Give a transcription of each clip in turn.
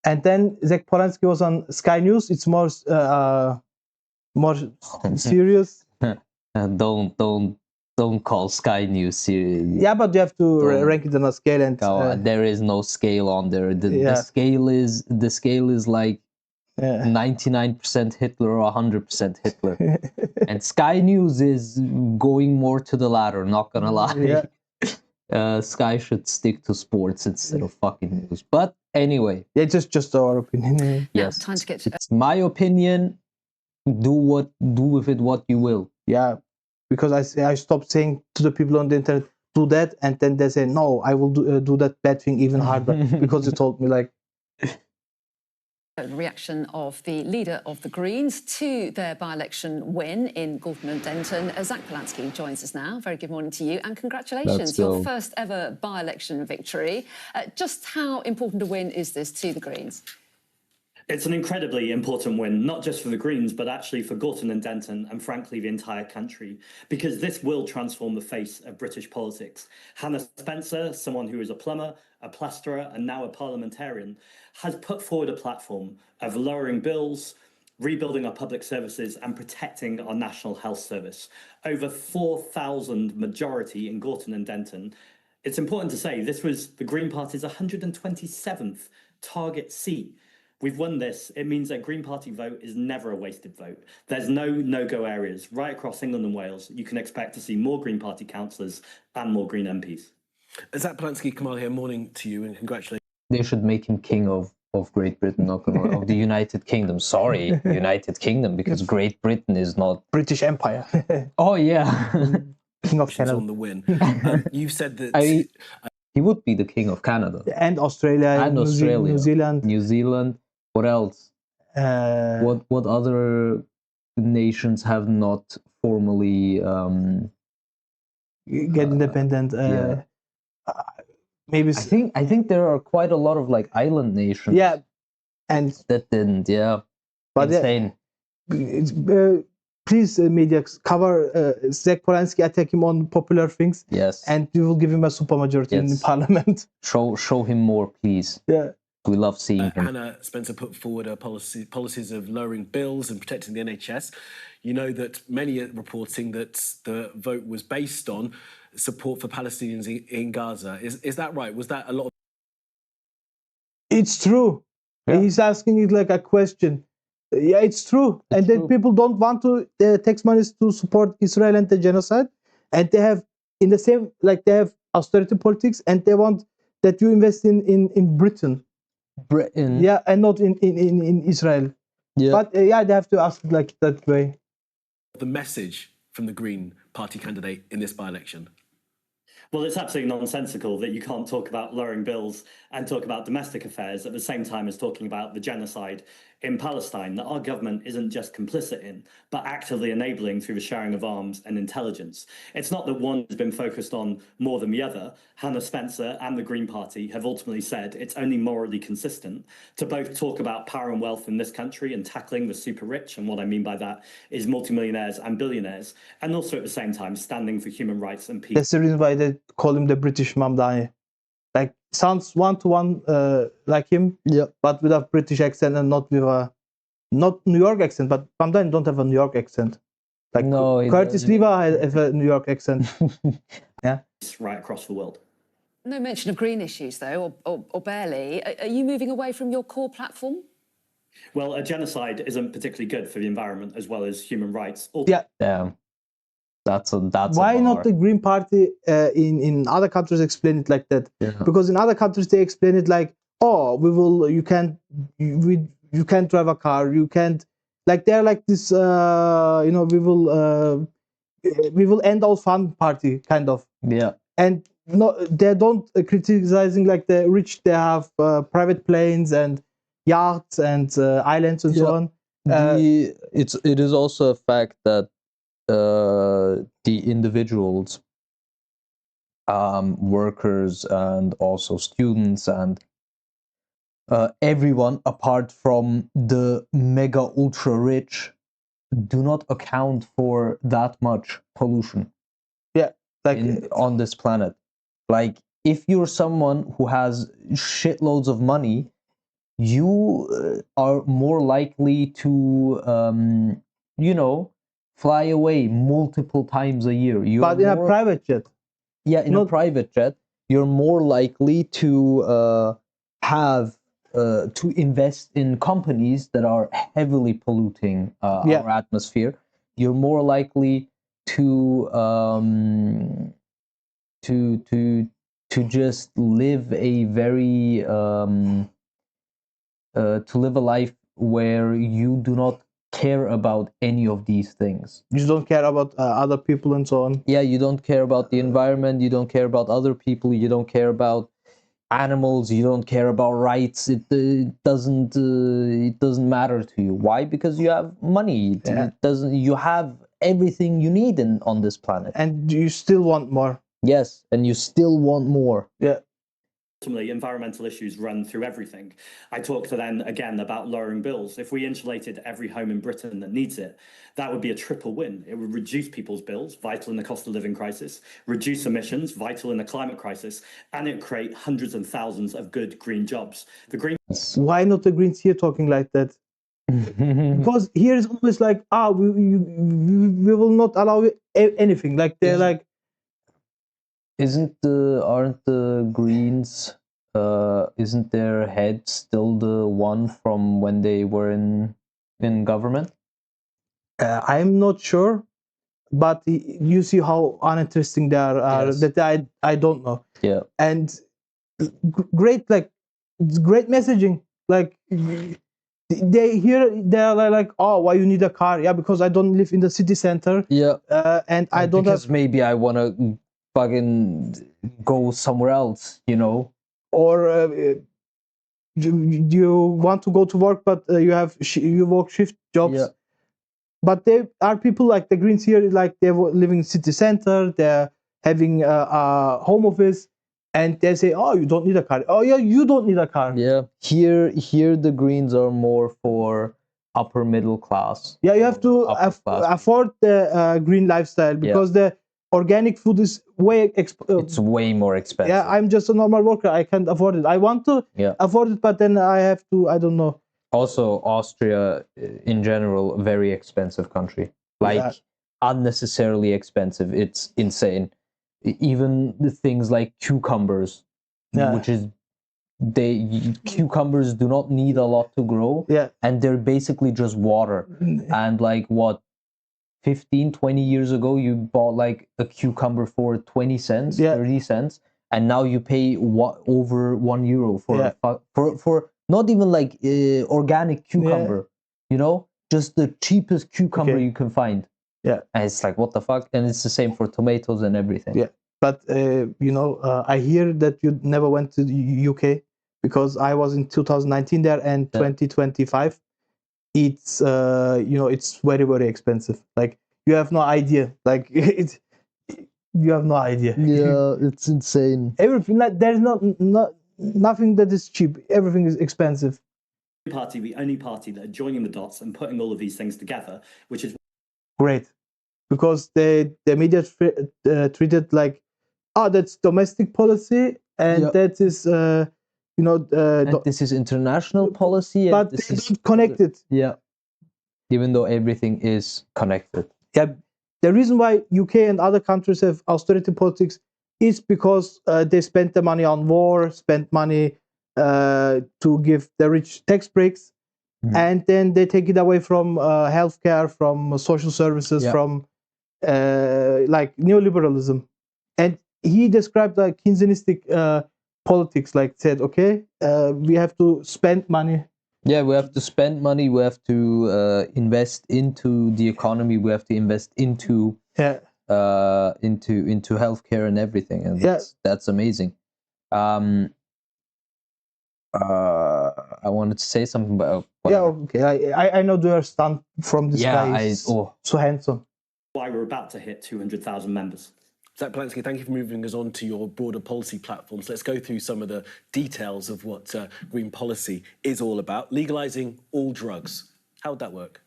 And then Zach Polanski was on Sky News. It's more serious. Don't call Sky News serious. Yeah, but you have to rank it on a scale, and there is no scale on there. The scale is like 99% Hitler or 100% Hitler. And Sky News is going more to the latter, not gonna lie. Sky should stick to sports instead of fucking news. But anyway. Yeah, just our opinion. Yes. Time to get to it's my opinion. Do with it what you will. Yeah. Because I stopped saying to the people on the internet, do that, and then they say, no, I will do that bad thing even harder, because you told me, like. Reaction of the leader of the Greens to their by-election win in Gorton and Denton. Zach Polanski joins us now. Very good morning to you, and congratulations. Your first ever by-election victory. Just how important a win is this to the Greens? It's an incredibly important win, not just for the Greens, but actually for Gorton and Denton, and frankly, the entire country, because this will transform the face of British politics. Hannah Spencer, someone who is a plumber, a plasterer, and now a parliamentarian, has put forward a platform of lowering bills, rebuilding our public services, and protecting our National Health Service. Over 4,000 majority in Gorton and Denton. It's important to say this was the Green Party's 127th target seat. We've won this. It means that Green Party vote is never a wasted vote. There's no no-go areas. Right across England and Wales, you can expect to see more Green Party councillors and more Green MPs. Zach Polanski, Kamal here, morning to you and congratulations. They should make him king of Great Britain, not of the United Kingdom. Sorry, United Kingdom, because Great Britain is not... British Empire. Oh, yeah. King of Canada. On the win. You've said that... he would be the king of Canada. And Australia. New Zealand. New Zealand. What else? What other nations have not formally get independent? Maybe I think there are quite a lot of like island nations. Yeah, and that didn't. Yeah, but insane. Please, media, cover Zach Polanski, attack him on popular things. Yes, and we will give him a supermajority in Parliament. Show him more, please. Yeah. We love seeing him. Hannah Spencer put forward policies of lowering bills and protecting the NHS. You know that many are reporting that the vote was based on support for Palestinians in Gaza. Is that right? Was that a lot of... It's true. Yeah. He's asking it like a question. Yeah, it's true. It's true. Then people don't want to tax money to support Israel and the genocide. And they have, in the same, like they have austerity politics, and they want that you invest in Britain. Yeah, and not in Israel. Yeah. But they have to ask it like that way. The message from the Green Party candidate in this by-election? Well, it's absolutely nonsensical that you can't talk about lowering bills and talk about domestic affairs at the same time as talking about the genocide in Palestine that our government isn't just complicit in, but actively enabling through the sharing of arms and intelligence. It's not that one has been focused on more than the other. Hannah Spencer and the Green Party have ultimately said it's only morally consistent to both talk about power and wealth in this country and tackling the super rich, and what I mean by that is multimillionaires and billionaires, and also at the same time standing for human rights and peace. That's the reason why they call him the British Mamdani. Like, sounds one-to-one like him, but with a British accent and not with a New York accent. But Mamdani don't have a New York accent. Like no, Curtis Lever has a New York accent. Yeah, it's right across the world. No mention of green issues though, or barely. Are you moving away from your core platform? Well, a genocide isn't particularly good for the environment as well as human rights. Yeah. That's why not the Green Party in other countries explain it like that? Yeah. Because in other countries they explain it like, oh, you can't drive a car, you can't, like they're like this, we will end all fun party kind of. Yeah. And no, they don't criticizing like the rich. They have private planes and yachts and islands and so on. It is also a fact that the individuals, workers, and also students, and everyone apart from the mega ultra rich do not account for that much pollution. Yeah, like on this planet. Like, if you're someone who has shitloads of money, you are more likely to, fly away multiple times a year. But in a private jet. Yeah, in a private jet, you're more likely to to invest in companies that are heavily polluting our atmosphere. You're more likely to just live a very to live a life where you do not care about any of these things. You don't care about other people and so on. Yeah, you don't care about the environment, you don't care about other people, you don't care about animals, you don't care about rights. It doesn't matter to you. Why? Because you have money. It doesn't. You have everything you need on this planet, and you still want more. Yes, and you still want more. Yeah. Ultimately, environmental issues run through everything. I talked to them again about lowering bills. If we insulated every home in Britain that needs it, that would be a triple win. It would reduce people's bills, vital in the cost of living crisis, reduce emissions, vital in the climate crisis, and it create hundreds and thousands of good green jobs. The green. Why not the Greens here talking like that? Because here is always like, we will not allow anything. Like they're like. Aren't the Greens, isn't their head still the one from when they were in government? I'm not sure, but you see how uninteresting they are. Yes. That I don't know. Yeah. And great messaging. Like they're like, oh, why you need a car? Yeah, because I don't live in the city center. Yeah. And I don't because maybe I want to fucking go somewhere else, or you want to go to work, but you work shift jobs. Yeah. But there are people like the Greens here, like they're living in city center, they're having a home office, and they say, oh, you don't need a car. Oh yeah, you don't need a car. Yeah, here the Greens are more for upper middle class. Yeah, you have to afford the green lifestyle, because the organic food is it's way more expensive. Yeah, I'm just a normal worker. I can't afford it. I want to afford it, but then I have to, I don't know. Also, Austria, in general, a very expensive country. Like, unnecessarily expensive. It's insane. Even the things like cucumbers, which is, cucumbers do not need a lot to grow. Yeah. And they're basically just water. And like, what, 15, 20 years ago, you bought like a cucumber for 20 cents, 30 cents, and now you pay over €1 for not even like organic cucumber, just the cheapest cucumber you can find. Yeah. And it's like, what the fuck? And it's the same for tomatoes and everything. Yeah. But, I hear that you never went to the UK, because I was in 2019 there, and 2025. It's it's very, very expensive. Like, you have no idea. Like, you have no idea. Yeah, it's insane. Everything, like, there's nothing that is cheap. Everything is expensive. Party, the only party that are joining the dots and putting all of these things together, which is great, because the media treated like, that's domestic policy, and that is this is international policy, but this is connected. Yeah, even though everything is connected. Yeah, the reason why UK and other countries have austerity politics is because they spent the money on war, spent money to give the rich tax breaks, and then they take it away from healthcare, from social services, from like neoliberalism. And he described like Keynesianistic politics, like said, okay, we have to spend money. Yeah, we have to spend money. We have to invest into the economy. We have to invest into into healthcare and everything, and that's amazing. I wanted to say something about. Okay. I know they are stunned from this guy. So handsome. Why we're about to hit 200,000 members. Zach Polanski, thank you for moving us on to your broader policy platforms. Let's go through some of the details of what green policy is all about. Legalising all drugs. How would that work?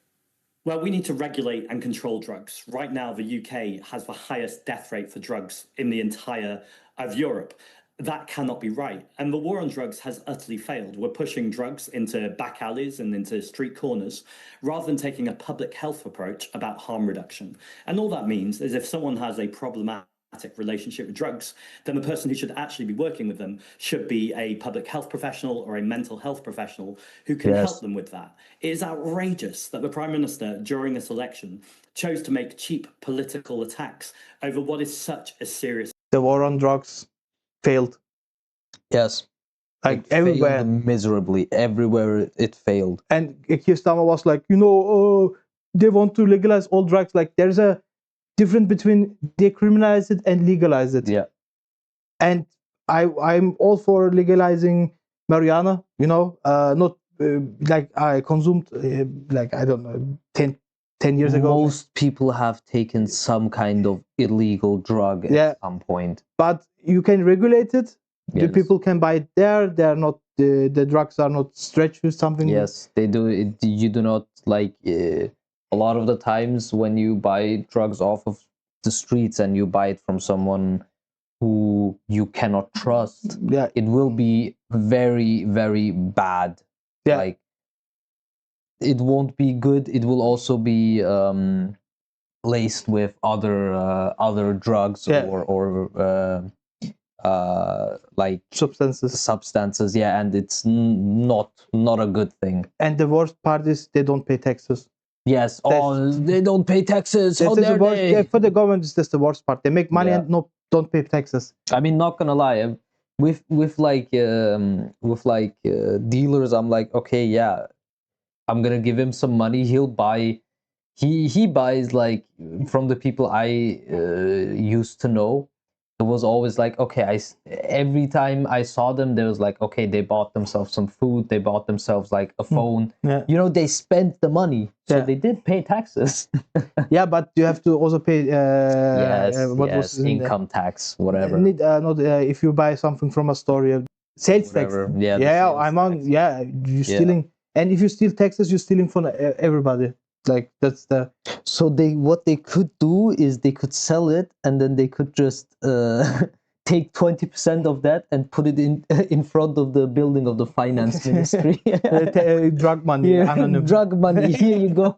Well, we need to regulate and control drugs. Right now, the UK has the highest death rate for drugs in the entire of Europe. That cannot be right. And the war on drugs has utterly failed. We're pushing drugs into back alleys and into street corners rather than taking a public health approach about harm reduction. And all that means is if someone has a problematic relationship with drugs, then the person who should actually be working with them should be a public health professional or a mental health professional who can help them with that. It is outrageous that the Prime Minister, during this election, chose to make cheap political attacks over what is such a serious... The war on drugs failed. Yes. Like it everywhere. Failed miserably. Everywhere it failed. And Keir Starmer was like, they want to legalize all drugs. Like there's a difference between decriminalize it and legalize it. Yeah. And I'm all for legalizing marijuana, not like I consumed like, I don't know, 10 years ago. Most people have taken some kind of illegal drug at some point. But you can regulate it. Yes. The people can buy it there. They're not the drugs are not stretched with something. Yes, they do. You do not like a lot of the times when you buy drugs off of the streets and you buy it from someone who you cannot trust. Yeah, it will be very, very bad. Yeah, like it won't be good. It will also be laced with other drugs or like substances, yeah, and it's not a good thing. And the worst part is they don't pay taxes. Yes, they don't pay taxes. How dare they? Yeah, for the government, that's the worst part. They make money and don't pay taxes. I mean, not gonna lie, with dealers, I'm like, okay, yeah, I'm gonna give him some money. He'll buy. He buys like from the people I used to know. It was always like, okay, every time I saw them, there was like, okay, they bought themselves some food, they bought themselves like a phone. Yeah. They spent the money, so they did pay taxes. Yeah, but you have to also pay yes, income tax, whatever. If you buy something from a store, sales tax. Yeah, you're stealing. And if you steal taxes, you're stealing from everybody. Like that's the. So what they could do is they could sell it and then they could just take 20% of that and put it in front of the building of the finance ministry. Drug money, drug money. Here you go.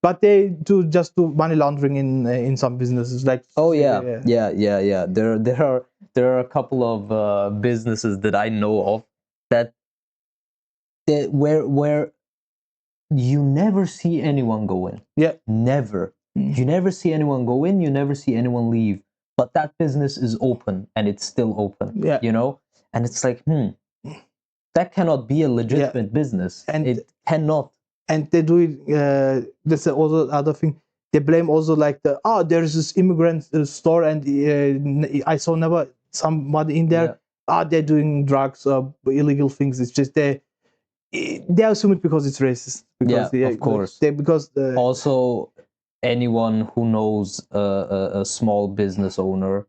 But they do money laundering in some businesses, like. Oh yeah. There are a couple of businesses that I know of that where you never see anyone go in. Yeah. Never. You never see anyone go in, you never see anyone leave. But that business is open and it's still open. Yeah. And it's like, that cannot be a legitimate business. And it cannot. And they do it, that's also other thing. They blame also like there's this immigrant store and I saw never somebody in there. They're doing drugs or illegal things. It's just they assume it because it's racist. Because, of course. Also, anyone who knows a small business owner,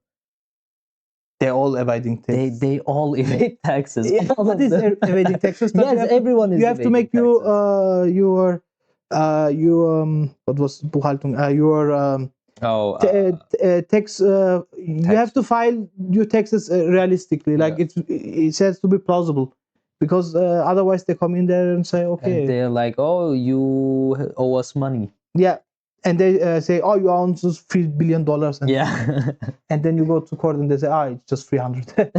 they're all evading taxes. They all evade taxes. What is evading taxes? Yes, everyone is. You have to make your what was Buchhaltung? Tax. You have to file your taxes realistically. Like it has to be plausible. Because otherwise they come in there and say, okay. And they're like, oh, you owe us money. Yeah. And they say, oh, you own just $3 billion. And and then you go to court and they say, it's just 300.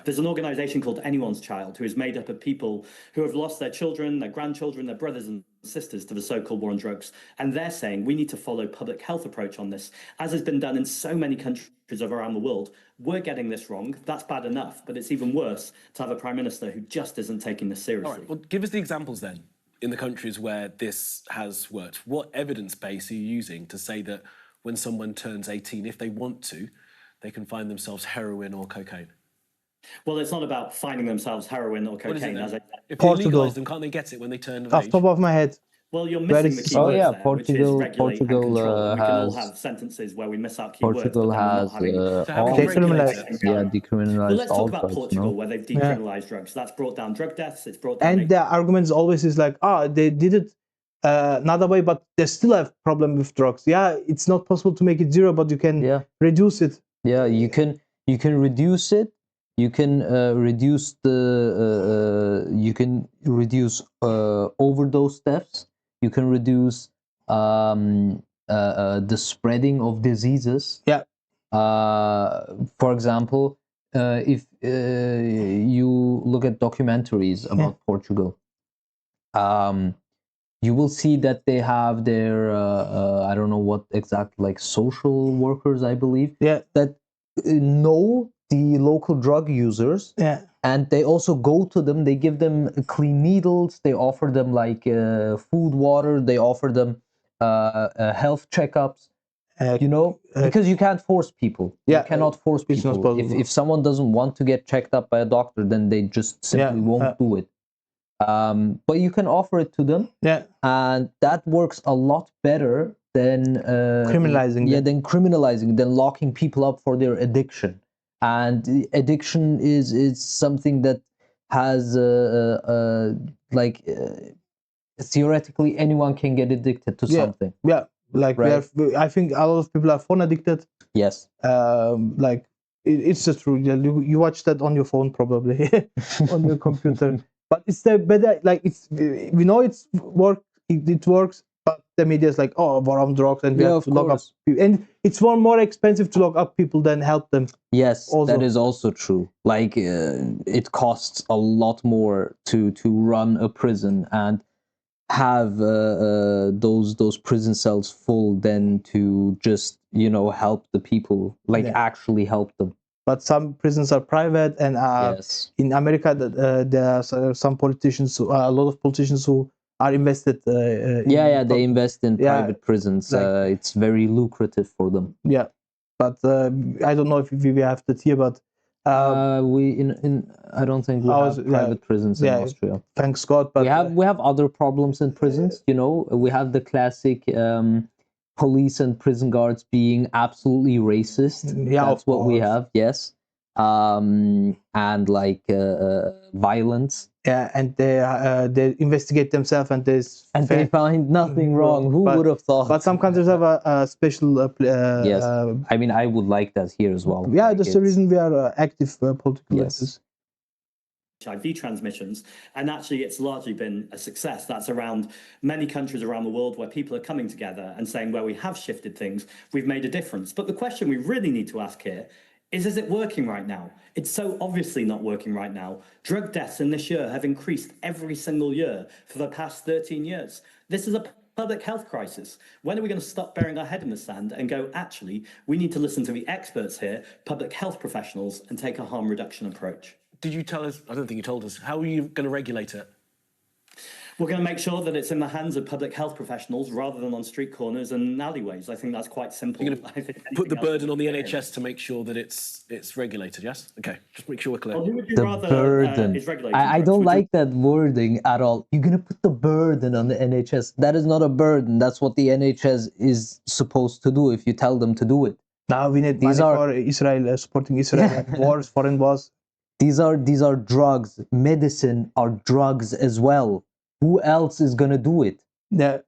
There's an organization called Anyone's Child, who is made up of people who have lost their children, their grandchildren, their brothers and sisters to the so-called war on drugs. And they're saying we need to follow public health approach on this, as has been done in so many countries around the world. We're getting this wrong. That's bad enough. But it's even worse to have a prime minister who just isn't taking this seriously. All right, well, give us the examples then in the countries where this has worked. What evidence base are you using to say that when someone turns 18, if they want to, they can find themselves heroin or cocaine? Well, it's not about finding themselves heroin or cocaine. If they legalise them, can't they get it when they turn of age? Off top of my head. Well, you're missing the key words there, Portugal, which is regulate and control. We can all have sentences where we miss out key words. Portugal has decriminalized. Well, let's talk about Portugal, where they've decriminalized drugs. That's brought down drug deaths. It's brought down. And the argument always is like, they did it another way, but they still have problem with drugs. Yeah, it's not possible to make it zero, but you can reduce it. Yeah, you can You can reduce it. You can reduce the overdose deaths. You can reduce the spreading of diseases. Yeah. For example, if you look at documentaries about Portugal, you will see that they have their I don't know what exact, like social workers, I believe. Yeah. That know the local drug users. Yeah. And they also go to them. They give them clean needles. They offer them like food, water. They offer them health checkups. Because you can't force people. Yeah, you cannot force people. If someone doesn't want to get checked up by a doctor, then they just simply won't do it. But you can offer it to them. Yeah. And that works a lot better than criminalizing. Yeah, than criminalizing, than locking people up for their addiction. And addiction is something that has theoretically anyone can get addicted to something. Yeah, like right? I think a lot of people are phone addicted. Yes. Like it's just true. You watch that on your phone probably, on your computer. But it's the better. Like we know it works. But the media is like, oh, war on drugs, and we have to lock up people. And it's more expensive to lock up people than help them. Yes, also. That is also true. Like, it costs a lot more to run a prison and have those prison cells full than to just, help the people, actually help them. But some prisons are private, and in America, there are some politicians, a lot of politicians who are invested. They invest in private prisons. It's very lucrative for them. Yeah, but I don't know if we have that here, but I don't think we have private prisons in Austria. Thanks God, but we have other problems in prisons. We have the classic police and prison guards being absolutely racist. Yeah, that's what we have. Yes. And violence. Yeah, and they investigate themselves, and they find nothing wrong. Who would have thought? But some countries have a special. Yes, I mean, I would like that here as well. Yeah, that's the reason we are active politically. Yes. HIV transmissions, and actually it's largely been a success. That's around many countries around the world where people are coming together and saying, where we have shifted things, we've made a difference. But the question we really need to ask here is it working right now? It's so obviously not working right now. Drug deaths in this year have increased every single year for the past 13 years. This is a public health crisis. When are we going to stop burying our head in the sand and go, actually, we need to listen to the experts here, public health professionals, and take a harm reduction approach? Did you tell us? I don't think you told us. How are you going to regulate it? We're going to make sure that it's in the hands of public health professionals rather than on street corners and alleyways. I think that's quite simple. You're going to put the burden on the NHS to make sure that it's regulated, yes? Okay, just make sure we're clear. Well, who would you the rather burden. is regulated? I don't like that wording at all. You're going to put the burden on the NHS. That is not a burden. That's what the NHS is supposed to do if you tell them to do it. Now we need money for Israel, supporting Israel, wars, foreign wars. These are drugs. Medicine are drugs as well. Who else is going to do it? Yeah.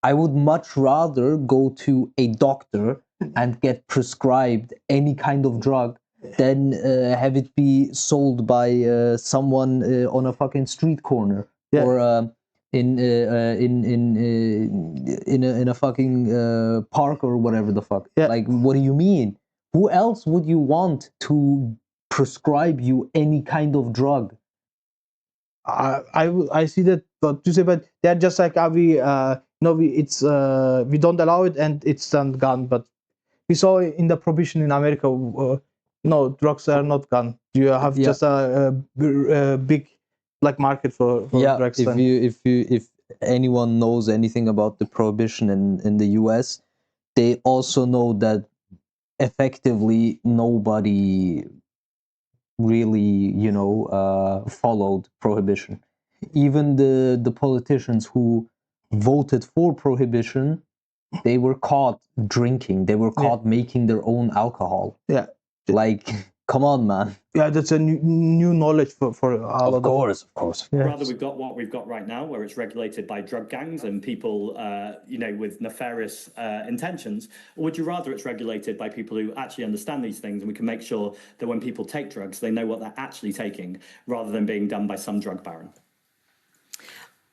I would much rather go to a doctor and get prescribed any kind of drug than have it be sold by someone on a fucking street corner or in a fucking park or whatever the fuck. Yeah. Like, what do you mean? Who else would you want to prescribe you any kind of drug? I see that, but they're just like we don't allow it and it's gone. But we saw in the prohibition in America, no, drugs are not gone. You have just a big black market for drugs. If anyone knows anything about the prohibition in the US, they also know that effectively nobody really followed prohibition. Even the politicians who voted for prohibition, they were caught drinking. They were caught making their own alcohol. Yeah, like come on, man. Yeah, that's a new knowledge for all of course. Yeah. Rather, we've got what we've got right now, where it's regulated by drug gangs and people, with nefarious intentions. Or would you rather it's regulated by people who actually understand these things, and we can make sure that when people take drugs, they know what they're actually taking, rather than being done by some drug baron?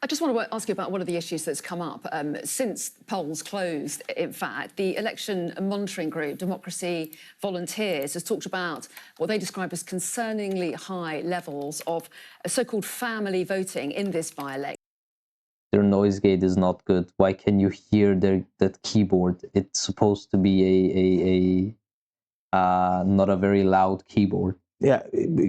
I just want to ask you about one of the issues that's come up since polls closed. In fact, the election monitoring group, Democracy Volunteers, has talked about what they describe as concerningly high levels of so-called family voting in this by-election. Their noise gate is not good. Why can you hear that keyboard? It's supposed to be not a very loud keyboard. Yeah,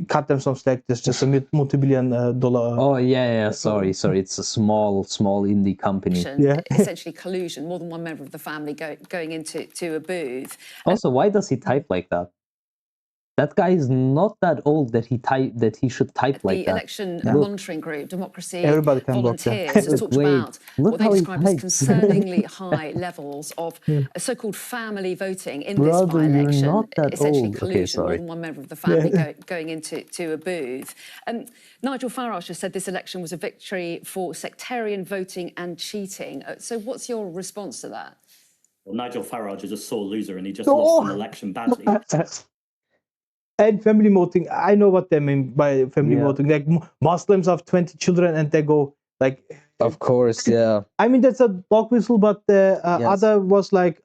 cut them some slack. There's just a multi-billion dollar. Oh yeah. Sorry. It's a small indie company. Yeah. Essentially collusion. More than one member of the family going into a booth. Also, why does he type like that? That guy is not that old that he should type like that. The election monitoring group, Democracy Volunteers, has talked Wait, about what they describe as types. concerningly high levels of so-called family voting in Brother, this by-election. you're not that Essentially old. collusion, Okay, more than one member of the family going into a booth. Nigel Farage has said this election was a victory for sectarian voting and cheating. So what's your response to that? Well, Nigel Farage is a sore loser, and he just lost an election badly. And family voting, I know what they mean by family voting. Like Muslims have 20 children and they go like. Of course, yeah. I mean that's a dog whistle, but the other was like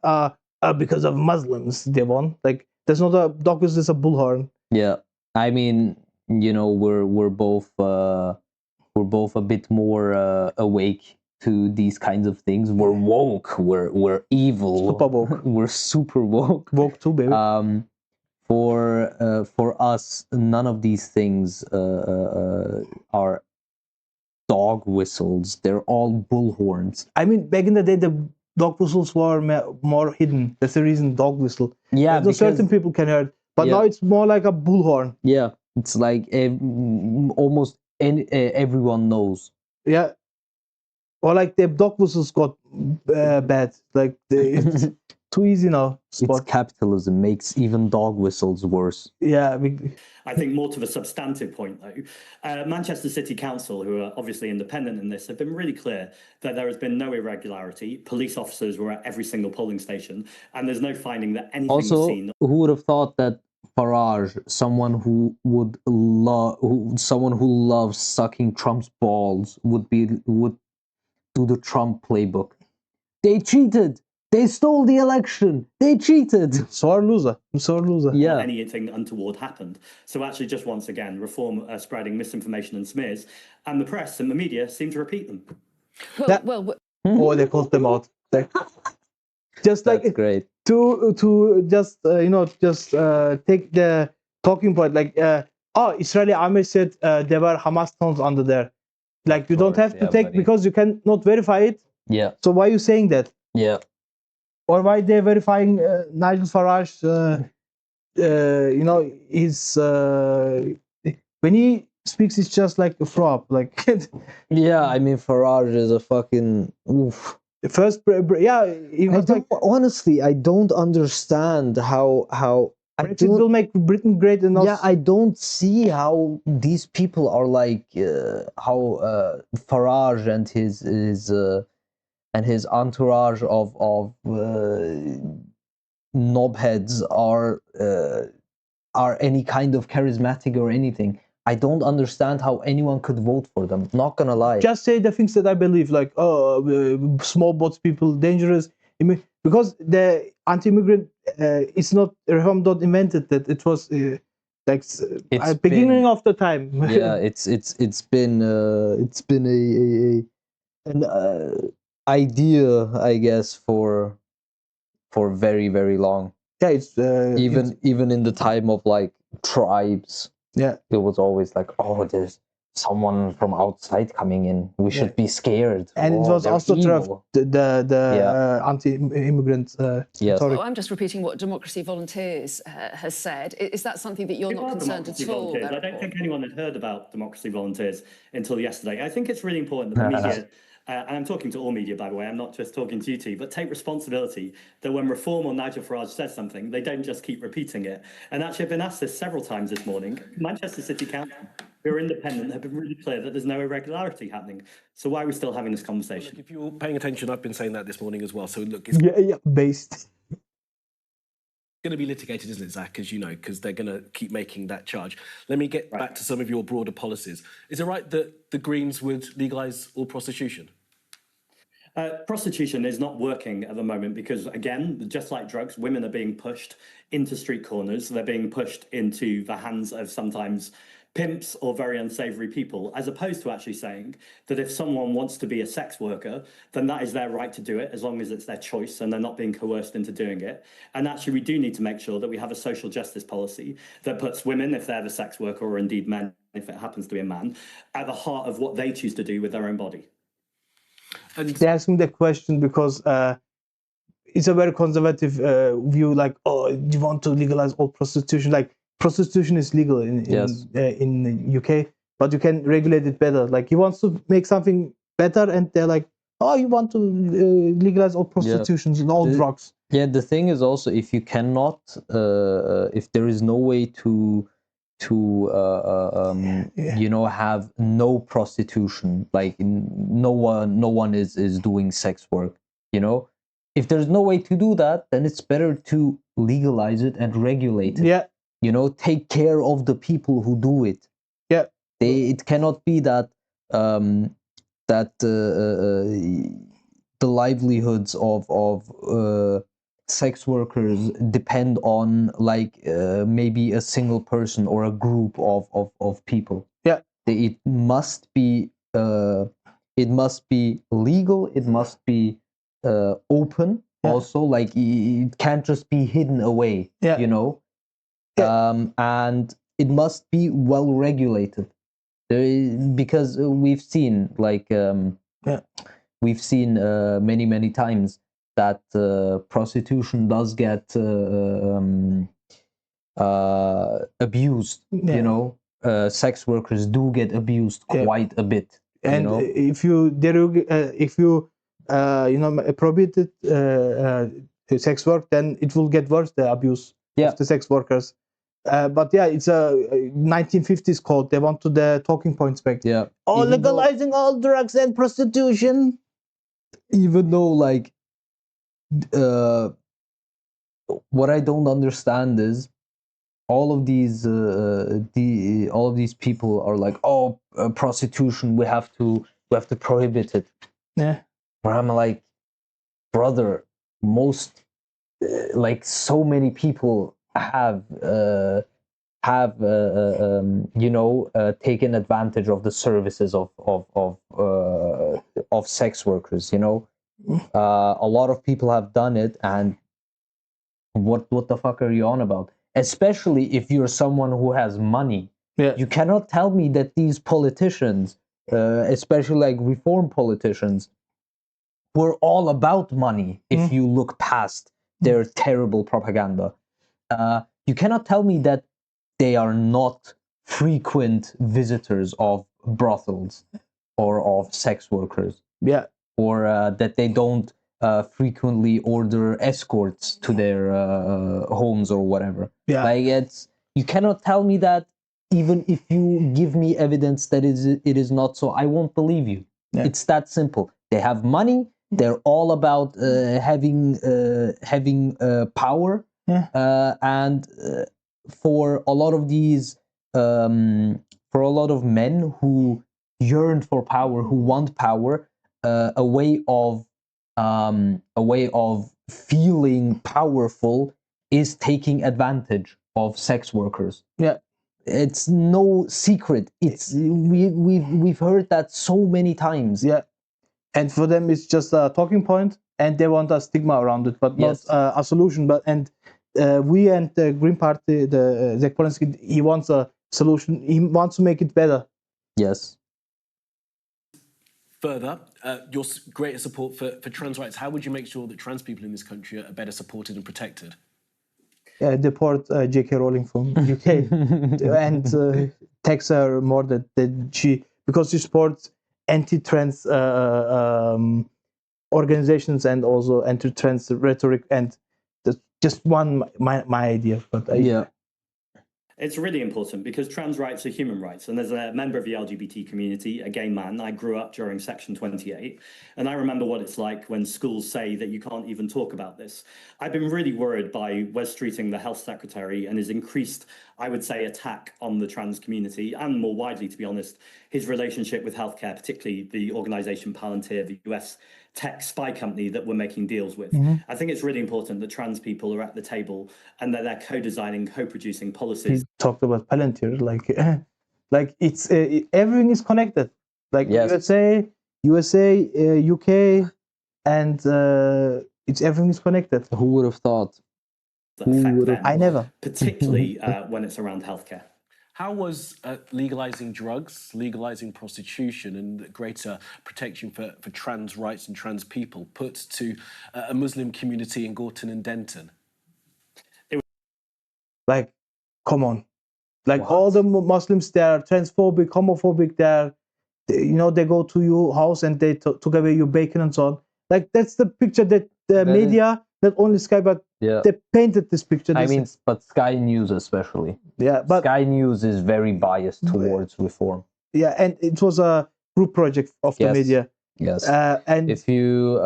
because of Muslims they won. Like there's not a dog whistle, it's a bullhorn. Yeah, I mean, we're both a bit more awake to these kinds of things. We're woke. We're evil. Super woke. We're super woke. Woke too, baby. For us, none of these things are dog whistles. They're all bullhorns. I mean, back in the day, the dog whistles were more hidden. That's the reason dog whistle. Yeah, because certain people can hear it, but now it's more like a bullhorn. Yeah, it's like almost everyone knows. Yeah, or like the dog whistles got bad. Like it's too easy now. It's capitalism makes even dog whistles worse. Yeah. I think more to the substantive point, though, Manchester City Council, who are obviously independent in this, have been really clear that there has been no irregularity. Police officers were at every single polling station, and there's no finding that anything was seen. Who would have thought that Farage, someone who loves sucking Trump's balls, would do the Trump playbook? They cheated. They stole the election. They cheated. Sore loser. Yeah. Anything untoward happened. So actually, just once again, reform spreading misinformation and smears, and the press and the media seem to repeat them. Oh, they called them out. Just like that's great. To just take the talking point. Like Israeli army said there were Hamas towns under there. Like you don't have to take because you cannot verify it. Yeah. So why are you saying that? Yeah. Or why they're verifying Nigel Farage? He's when he speaks, it's just like a fraud. Like yeah, I mean Farage is a fucking oof. The first, honestly, I don't understand how Brexit will make Britain great enough. Yeah, I don't see how these people are like how Farage and his entourage of knobheads are any kind of charismatic or anything. I don't understand how anyone could vote for them. Not gonna lie. Just say the things that I believe, like small boats people dangerous, because the anti-immigrant it's not Reform Invented that. It was beginning of the time. Yeah, it's been an idea, I guess, for very, very long. Yeah, it's even in the time of like tribes. Yeah, it was always like, oh, there's someone from outside coming in. We should be scared. And it was also the anti-immigrant. Yes. Oh, I'm just repeating what Democracy Volunteers has said. Is that something that you're not concerned at all? I don't think anyone had heard about Democracy Volunteers until yesterday. I think it's really important that the media and I'm talking to all media, by the way, I'm not just talking to you two, but take responsibility that when Reform or Nigel Farage says something, they don't just keep repeating it. And actually, I've been asked this several times this morning. Manchester City Council, who are independent, have been really clear that there's no irregularity happening. So why are we still having this conversation? Look, if you're paying attention, I've been saying that this morning as well. So look, it's based. Going to be litigated, isn't it, Zach, as you know, because they're going to keep making that charge. Let me get back to some of your broader policies. Is it right that the Greens would legalise all prostitution? Prostitution is not working at the moment because, again, just like drugs, women are being pushed into street corners. They're being pushed into the hands of sometimes pimps or very unsavory people, as opposed to actually saying that if someone wants to be a sex worker, then that is their right to do it, as long as it's their choice and they're not being coerced into doing it. And actually, we do need to make sure that we have a social justice policy that puts women, if they're the sex worker, or indeed men, if it happens to be a man, at the heart of what they choose to do with their own body. And they asked me the question because it's a very conservative view, like, oh, do you want to legalize all prostitution? Like, prostitution is legal in the UK, but you can regulate it better. Like, he wants to make something better, and they're like, oh, you want to legalize all prostitutions and all drugs. Yeah, the thing is also, if you cannot, if there is no way to you know, have no prostitution, like no one is doing sex work, you know, if there's no way to do that, then it's better to legalize it and regulate it. You know, take care of the people who do it. It cannot be that the livelihoods of sex workers depend on like maybe a single person or a group of people. It must be legal. It must be open. Also, like, it can't just be hidden away. You know, and it must be well regulated. Because we've seen like we've seen many times that prostitution does get abused. You know, sex workers do get abused quite a bit. And you know? if you prohibited sex work, then it will get worse, the abuse of the sex workers. But it's a 1950s code. They want to the talking points back. Oh, legalizing all drugs and prostitution. Even though, like, what I don't understand is all of these people are like, oh, prostitution, we have to prohibit it. Where I'm like, brother, most like so many people have you know, taken advantage of the services of sex workers. You know, a lot of people have done it, and what the fuck are you on about? Especially if you're someone who has money. You cannot tell me that these politicians, especially like reform politicians, were all about money. If you look past their terrible propaganda, you cannot tell me that they are not frequent visitors of brothels or of sex workers. Or that they don't frequently order escorts to their homes or whatever. Like, you cannot tell me that. Even if you give me evidence that it is not so, I won't believe you. It's that simple. They have money. They're all about having power. And for a lot of these, for a lot of men who yearn for power, who want power, a way of feeling powerful is taking advantage of sex workers. It's no secret. It's we've heard that so many times. And for them, it's just a talking point, and they want a stigma around it, but not a solution. But we and the Green Party, the Zach Polanski, he wants a solution. He wants to make it better. Further, your greater support for trans rights. How would you make sure that trans people in this country are better supported and protected? Deport J.K. Rowling from UK and tax her more than she, because she supports anti-trans organizations and also anti-trans rhetoric, and that's just my idea. But it's really important because trans rights are human rights. And as a member of the LGBT community, a gay man, I grew up during Section 28. And I remember what it's like when schools say that you can't even talk about this. I've been really worried by Wes Streeting, the health secretary, and his increased, I would say, attack on the trans community, and more widely, to be honest, his relationship with healthcare, particularly the organization Palantir, the US tech spy company that we're making deals with. I think it's really important that trans people are at the table and that they're co-designing, co-producing policies. He talked about Palantir, like it's everything is connected, like USA, UK, and it's everything is connected. Who would have thought? I never. Particularly when it's around healthcare. How was legalizing drugs, legalizing prostitution, and greater protection for trans rights and trans people put to a Muslim community in Gorton and Denton? Like, come on. Like, all the Muslims, they are transphobic, homophobic, they go to your house and they took away your bacon and so on. Like, that's the picture that the media, not only Sky, but they painted this picture. But Sky News especially. Yeah, but Sky News is very biased towards reform. Yeah, and it was a group project of the media. Yes. And if you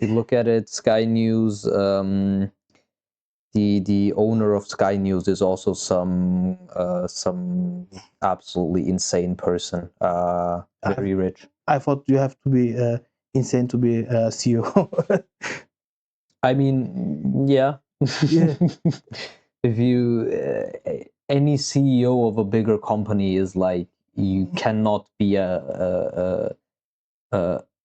look at it, Sky News, the owner of Sky News is also some absolutely insane person, very rich. I thought you have to be insane to be a CEO. I mean, yeah. If you any CEO of a bigger company is like, you cannot be a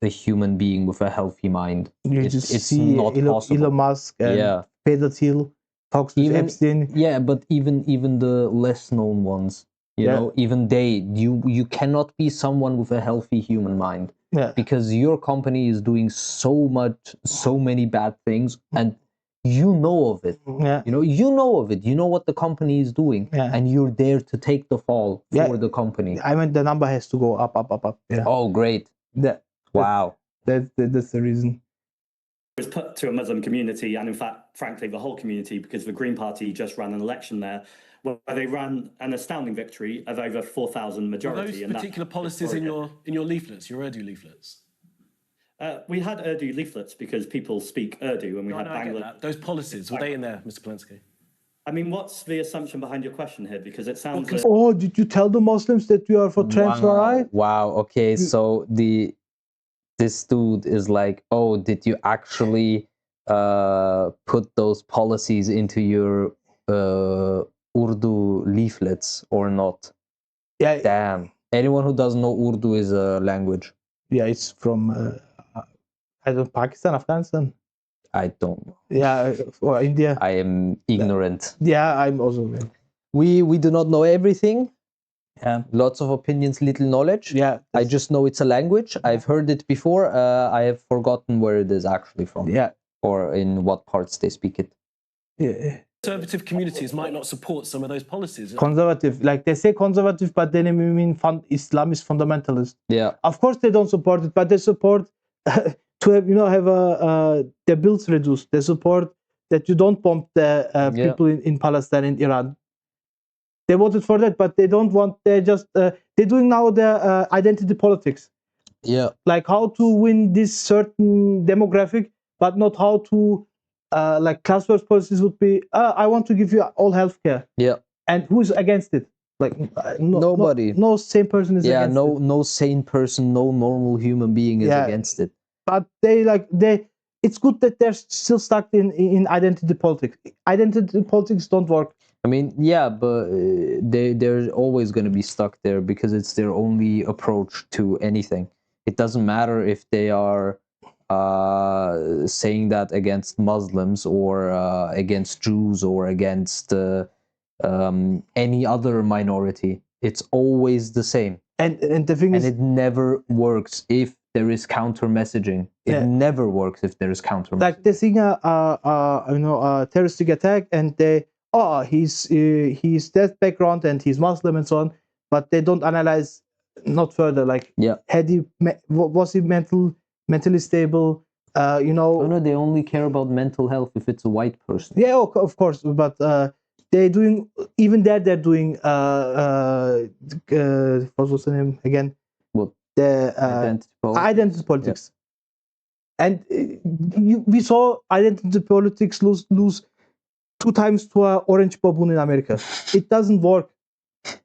human being with a healthy mind. It's not possible. Elon Musk and Peter Thiel talks to Epstein. Yeah, but even the less known ones, you know, even you cannot be someone with a healthy human mind. Yeah. Because your company is doing so many bad things, and you know of it. Yeah. You know of it. You know what the company is doing, and you're there to take the fall for the company. I mean, the number has to go up. Yeah. Oh, great. Wow. That's the reason. It was put to a Muslim community, and in fact, frankly, the whole community, because the Green Party just ran an election there, where they ran an astounding victory of over 4,000 majority. Are those particular policies in your leaflets, your Urdu leaflets? We had Urdu leaflets because people speak Urdu, and we had Bangladesh. Those policies, were they in there, Mr. Polansky? I mean, what's the assumption behind your question here? Because it sounds. Oh, did you tell the Muslims that you are for trans rights? Wow. Okay, so this dude is like, oh, did you actually put those policies into your Urdu leaflets or not? Yeah. Damn. Anyone who doesn't know Urdu is a language. Yeah, it's from Pakistan, Afghanistan. I don't know. Yeah, or India. I am ignorant. Yeah, I'm also. We do not know everything. Yeah. Lots of opinions, little knowledge. Yeah. I just know it's a language. I've heard it before. I have forgotten where it is actually from. Yeah. Or in what parts they speak it. Yeah. Conservative communities might not support some of those policies. Conservative, like they say conservative, but then they mean Islam is fundamentalist. Yeah. Of course they don't support it, but they support to have the bills reduced. They support that you don't bomb the people in Palestine and Iran. They voted for that, but they don't want. They're doing now the identity politics. Yeah. Like how to win this certain demographic, but not how to. Like class wars policies would be, I want to give you all healthcare. Yeah. And who's against it? Like nobody. No sane person is against it. No sane person, no normal human being is against it. But it's good that they're still stuck in identity politics. Identity politics don't work. I mean, yeah, but they're always going to be stuck there because it's their only approach to anything. It doesn't matter if they are saying that against Muslims or against Jews or against any other minority. It's always the same. And the thing is, it never works if there is counter messaging. It never works if there is counter messaging. Like they're seeing a terroristic attack, and he's that background and he's Muslim and so on, but they don't analyze not further. Like, Yeah. Was he mentally stable? You know. Oh no, they only care about mental health if it's a white person. Yeah, of course, but they're doing even that. They're doing what was the name again? What? The identity politics. Yeah. And we saw identity politics lose 2 times to an orange baboon in America. It doesn't work.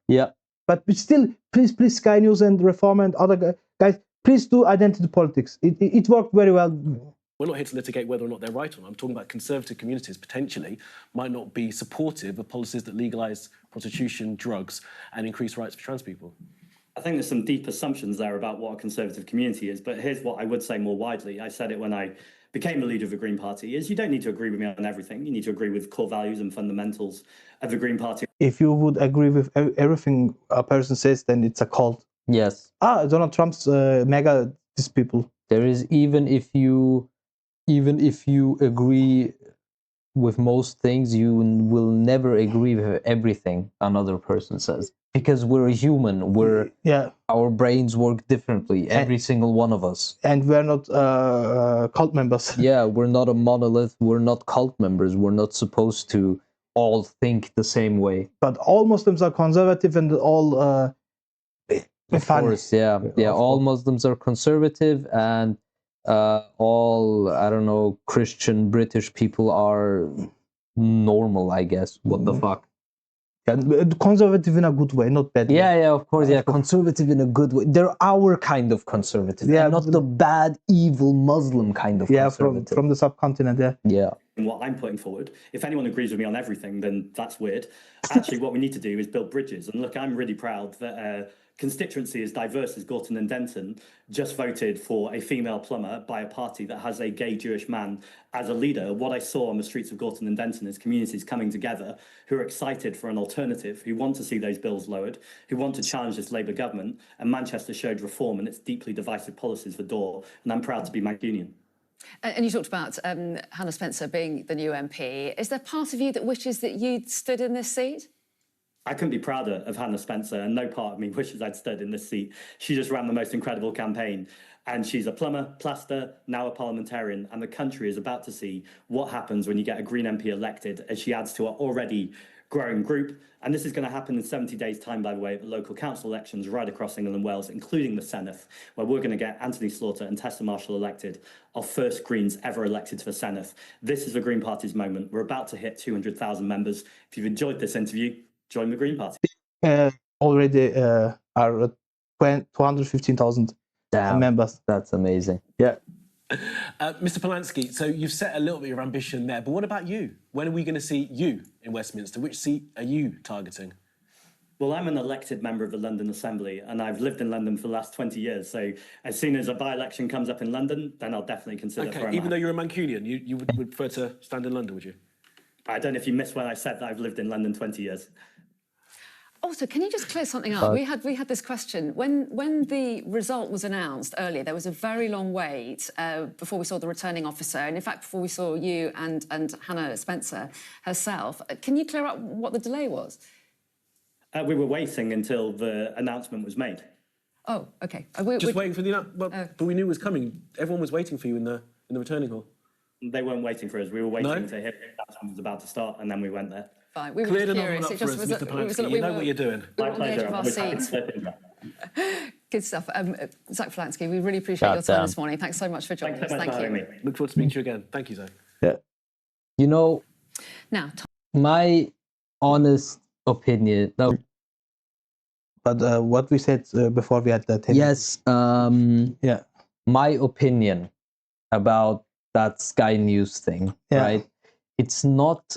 Yeah. But still, please, Sky News and Reform and other guys, please do identity politics. It worked very well. We're not here to litigate whether or not they're right or not. I'm talking about conservative communities potentially might not be supportive of policies that legalise prostitution, drugs, and increase rights for trans people. I think there's some deep assumptions there about what a conservative community is, but here's what I would say more widely. I said it when I became the leader of the Green Party, is you don't need to agree with me on everything. You need to agree with core values and fundamentals of the Green Party. If you would agree with everything a person says, then it's a cult. Yes. Donald Trump's mega these people. There is even if you agree with most things, you will never agree with everything another person says. Because we're a human, our brains work differently, every single one of us. And we're not cult members. Yeah, we're not a monolith, we're not cult members, we're not supposed to all think the same way. But all Muslims are conservative and all... of course, yeah. All Muslims are conservative and all, I don't know, Christian British people are normal, I guess. What the fuck? Conservative in a good way, not bad way. Yeah, of course, conservative in a good way. They're our kind of conservative, not the bad, evil Muslim kind of conservative. from the subcontinent, Yeah. And what I'm putting forward, if anyone agrees with me on everything, then that's weird. Actually, what we need to do is build bridges. And look, I'm really proud that constituency as diverse as Gorton and Denton just voted for a female plumber by a party that has a gay Jewish man as a leader. What I saw on the streets of Gorton and Denton is communities coming together who are excited for an alternative, who want to see those bills lowered, who want to challenge this Labour government. And Manchester showed reform and its deeply divisive policies for Door. And I'm proud to be Mancunian. And you talked about Hannah Spencer being the new MP. Is there part of you that wishes that you'd stood in this seat? I couldn't be prouder of Hannah Spencer, and no part of me wishes I'd stood in this seat. She just ran the most incredible campaign, and she's a plumber, plaster, now a parliamentarian, and the country is about to see what happens when you get a Green MP elected as she adds to our already growing group. And this is going to happen in 70 days' time, by the way, at the local council elections right across England and Wales, including the Senedd, where we're going to get Anthony Slaughter and Tessa Marshall elected, our first Greens ever elected to the Senedd. This is the Green Party's moment. We're about to hit 200,000 members. If you've enjoyed this interview, join the Green Party. Already are 215,000 members. That's amazing. Yeah. Mr. Polanski, so you've set a little bit of ambition there, but what about you? When are we going to see you in Westminster? Which seat are you targeting? Well, I'm an elected member of the London Assembly, and I've lived in London for the last 20 years. So as soon as a by-election comes up in London, then I'll definitely consider. Okay, even though you're a Mancunian, you would prefer to stand in London, would you? I don't know if you missed when I said that I've lived in London 20 years. Also, can you just clear something up? We had this question. When the result was announced earlier, there was a very long wait before we saw the returning officer, and in fact, before we saw you and Hannah Spencer herself. Can you clear up what the delay was? We were waiting until the announcement was made. Oh, okay. Just waiting for the announcement? But we knew it was coming. Everyone was waiting for you in the returning hall. They weren't waiting for us. We were waiting to hear if the announcement was about to start, and then we went there. Fine. We were curious. It just was. Mr. Polanski. You know what you're doing. We were on the edge of our seats. Good stuff. Zach Polanski, we really appreciate your time this morning. Thanks so much for joining us. Thank you. Look forward to speaking to you again. Thank you, Zach. Yeah. You know, now my honest opinion. But what we said before we had that. Yes. Yeah. My opinion about that Sky News thing, right? It's not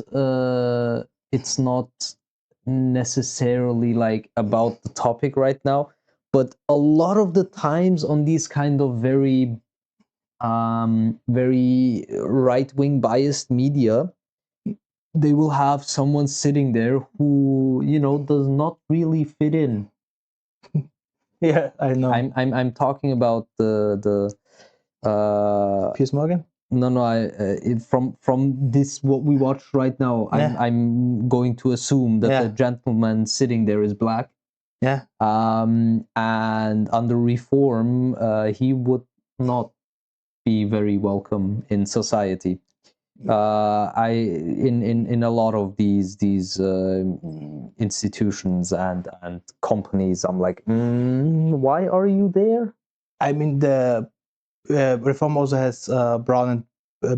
necessarily like about the topic right now, but a lot of the times on these kind of very right-wing biased media, they will have someone sitting there who, you know, does not really fit in. Yeah, I know. I'm talking about the Piers Morgan? No, from this what we watch right now, I'm going to assume that the gentleman sitting there is black. Yeah. And under reform, he would not be very welcome in society. In a lot of these institutions and companies, I'm like, why are you there? I mean, the reform also has brown and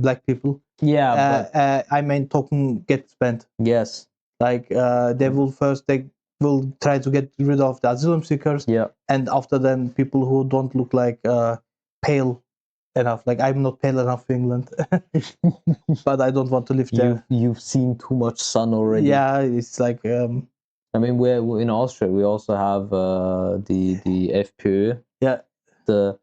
black people. Yeah, but I mean, token gets spent. Yes. Like they will try to get rid of the asylum seekers. Yeah. And after then, people who don't look like pale enough. Like I'm not pale enough for England, but I don't want to live there. You've seen too much sun already. Yeah, it's like. I mean, we're in Austria. We also have the FPÖ. Yeah. The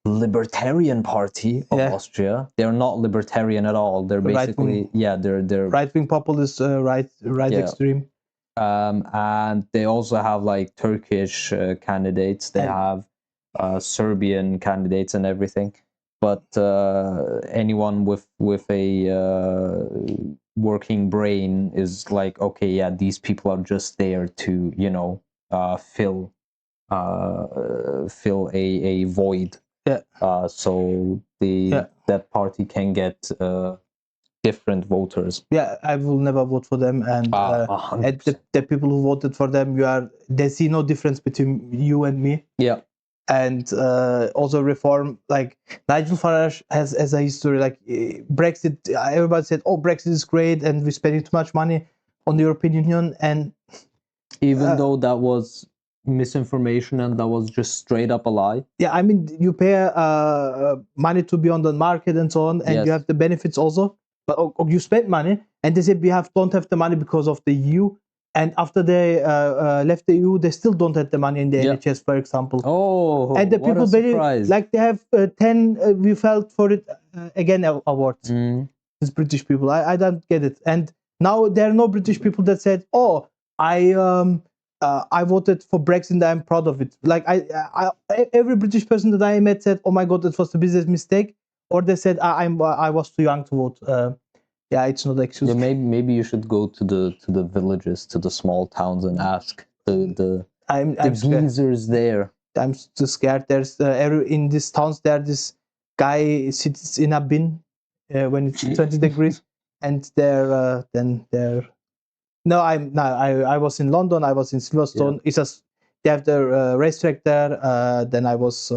Libertarian Party of Austria. They're not libertarian at all. They're basically they're right-wing populist, right extreme. And they also have like Turkish candidates. They have Serbian candidates and everything. But anyone with a working brain is like, okay, yeah, these people are just there to, you know, fill a void. Yeah. So that party can get different voters. Yeah, I will never vote for them, and the people who voted for them, they see no difference between you and me. Yeah. And also reform, like Nigel Farage has a history, like Brexit. Everybody said, "Oh, Brexit is great, and we're spending too much money on the European Union." And even though that was misinformation and that was just straight up a lie. Yeah, I mean, you pay money to be on the market and so on, and you have the benefits also. But you spend money, and they say we don't have the money because of the EU. And after they left the EU, they still don't have the money in the NHS, for example. Oh, and the what people a surprise. like they have 10 we felt for it again awards. These British people, I don't get it. And now there are no British people that said, "Oh, I voted for Brexit and I'm proud of it." Like every British person that I met said, "Oh my God, it was the biggest mistake," or they said, "I was too young to vote." Yeah, it's not excuse. Yeah, maybe you should go to the villages, to the small towns, and ask the geezers there. I'm too scared. There's in these towns this guy sits in a bin when it's 20 degrees, and I was in London. I was in Silverstone. It's just they have the racetrack there. Then I was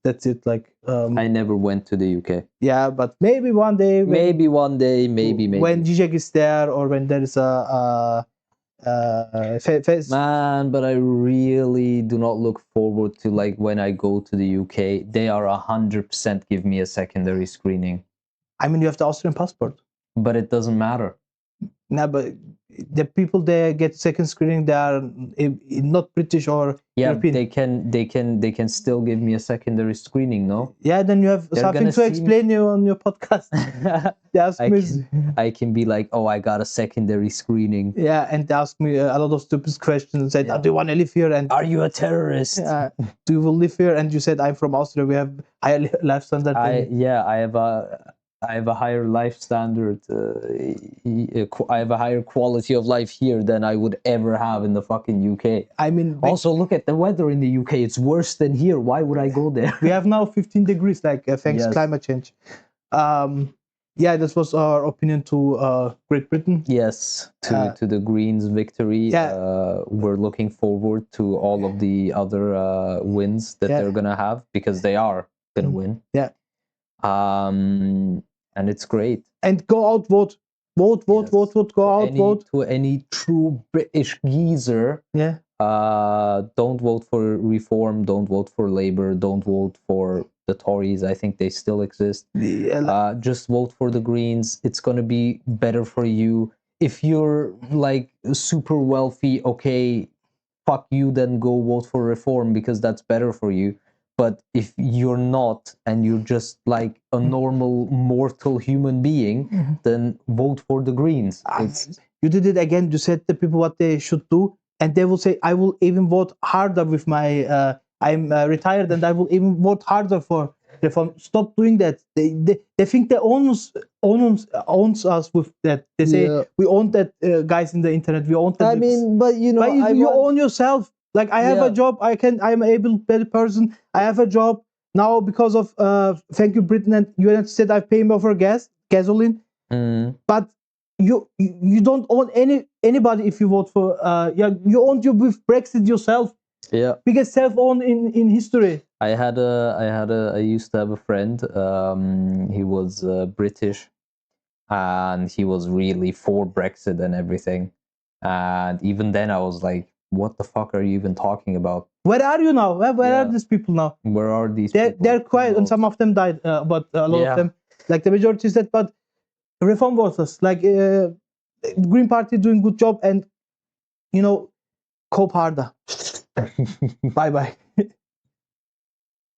that's it. Like I never went to the UK. Yeah, but maybe one day. Maybe one day. Maybe when Zizek is there, or when there is a man. But I really do not look forward to, like, when I go to the UK. They are 100% give me a secondary screening. I mean, you have the Austrian passport. But it doesn't matter. No, but the people there get second screening, they are not British or European. they can still give me a secondary screening, no? Yeah, then you have something to explain you on your podcast. They ask I can be like, "Oh, I got a secondary screening." Yeah, and they ask me a lot of stupid questions and said, "Do you want to live here?" And "Are you a terrorist?" Do you live here? And you said, "I'm from Austria. We have higher life standard." I have a higher life standard. I have a higher quality of life here than I would ever have in the fucking UK. I mean, also look at the weather in the UK. It's worse than here. Why would I go there? We have now 15 degrees, like thanks climate change. This was our opinion to Great Britain. Yes, to the Greens' victory. We're looking forward to all of the other wins that they're gonna have, because they are gonna win. Yeah. And it's great. And go out, vote, go out, vote. To any true British geezer. Yeah. Don't vote for Reform. Don't vote for Labour. Don't vote for the Tories. I think they still exist. Just vote for the Greens. It's gonna be better for you. If you're like super wealthy, okay, fuck you. Then go vote for Reform, because that's better for you. But if you're not, and you're just like a normal mortal human being, then vote for the Greens. You did it again. You said to people what they should do, and they will say, "I will even vote harder with my. I'm retired, and I will even vote harder for Reform. Stop doing that. They think they owns us with that. They say we own that guys in the internet. We own that. I mean, but you know, you own yourself. Like I have a job. I'm able person. I have a job now because of thank you Britain and United States. I pay more for gasoline. But you don't own anybody if you vote for you own you with Brexit yourself. Yeah, biggest self-own in history. I used to have a friend. He was British, and he was really for Brexit and everything. And even then, I was like, "What the fuck are you even talking about? Where are you now? Where are these people now? Where are these? They're quiet, and some of them died, but a lot of them, like the majority, is dead. But reform voters, like Green Party, doing good job, and cope harder. Bye bye.